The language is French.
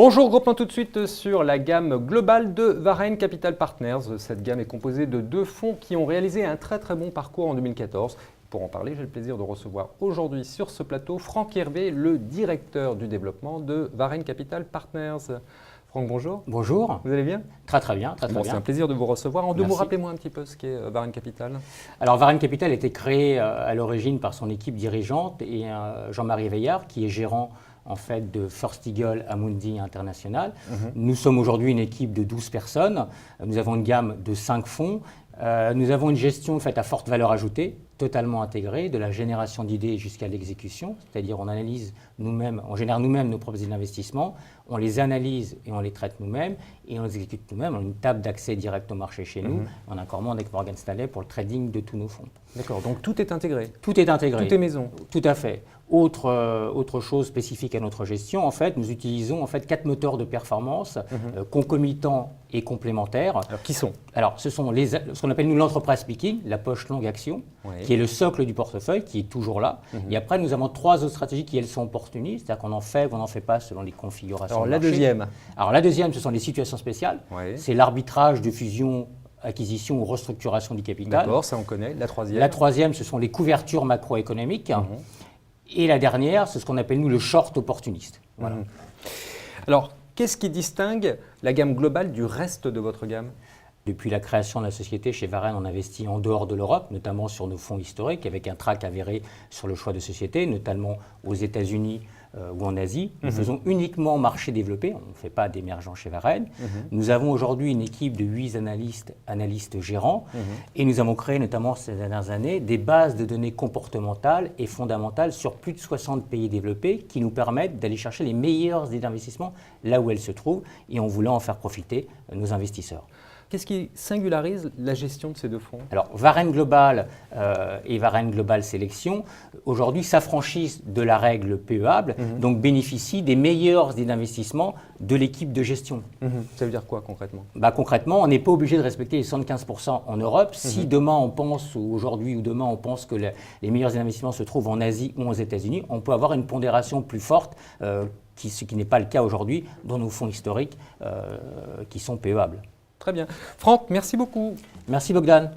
Bonjour, gros plan tout de suite sur la gamme globale de Varenne Capital Partners. Cette gamme est composée de deux fonds qui ont réalisé un très bon parcours en 2014. Pour en parler, j'ai le plaisir de recevoir aujourd'hui sur ce plateau Franck Hervé, le directeur du développement de Varenne Capital Partners. Franck, bonjour. Bonjour. Vous allez bien? Très bien, très bien. C'est un plaisir de vous recevoir. En deux Merci. mots, rappelez-moi un petit peu ce qu'est Varenne Capital. Alors Varenne Capital a été créé à l'origine par son équipe dirigeante et Jean-Marie Veillard, qui est gérant en fait de First Eagle Amundi International. Nous sommes aujourd'hui une équipe de 12 personnes. Nous avons une gamme de 5 fonds. Nous avons une gestion faite à forte valeur ajoutée, totalement intégrée, de la génération d'idées jusqu'à l'exécution. C'est-à-dire on analyse nous-mêmes, on génère nous-mêmes nos propres idées d'investissement, on les analyse et on les traite nous-mêmes et on les exécute nous-mêmes. On a une table d'accès direct au marché chez nous. On a un commande avec Morgan Stanley pour le trading de tous nos fonds. D'accord, donc tout est intégré. Tout est intégré. Tout est maison. Tout à fait. Autre chose spécifique à notre gestion, en fait, nous utilisons en fait 4 moteurs de performance concomitants et complémentaires. Alors qui sont? Alors ce sont ce qu'on appelle nous l'entreprise speaking, la poche longue action, qui est le socle du portefeuille, qui est toujours là. Et après nous avons 3 autres stratégies qui elles sont opportunistes, c'est-à-dire qu'on en fait ou on n'en fait pas selon les configurations. Alors du la marché. deuxième? Alors la deuxième, ce sont les situations spéciales. C'est l'arbitrage de fusion, acquisition ou restructuration du capital. D'accord, ça on connaît. La troisième? La troisième, ce sont les couvertures macroéconomiques. Et la dernière, c'est ce qu'on appelle nous le short opportuniste. Voilà. Alors, qu'est-ce qui distingue la gamme globale du reste de votre gamme? Depuis la création de la société, chez Varenne, on investit en dehors de l'Europe, notamment sur nos fonds historiques, avec un track avéré sur le choix de société, notamment aux États-Unis ou en Asie. Nous faisons uniquement marché développé, on ne fait pas d'émergents chez Varenne. Nous avons aujourd'hui une équipe de 8 analystes gérants, et nous avons créé notamment ces dernières années des bases de données comportementales et fondamentales sur plus de 60 pays développés qui nous permettent d'aller chercher les meilleures idées d'investissement là où elles se trouvent, et on voulait en faire profiter nos investisseurs. Qu'est-ce qui singularise la gestion de ces deux fonds? Alors, Varenne Global et Varenne Global Sélection, aujourd'hui, s'affranchissent de la règle PEAble, donc bénéficient des meilleures idées d'investissement de l'équipe de gestion. Ça veut dire quoi concrètement? Concrètement, on n'est pas obligé de respecter les 75% en Europe. Si demain on pense, ou aujourd'hui ou demain on pense que les meilleurs investissements se trouvent en Asie ou aux États-Unis, on peut avoir une pondération plus forte, ce qui n'est pas le cas aujourd'hui dans nos fonds historiques qui sont PEAbles. Très bien. Franck, merci beaucoup. Merci Bogdan.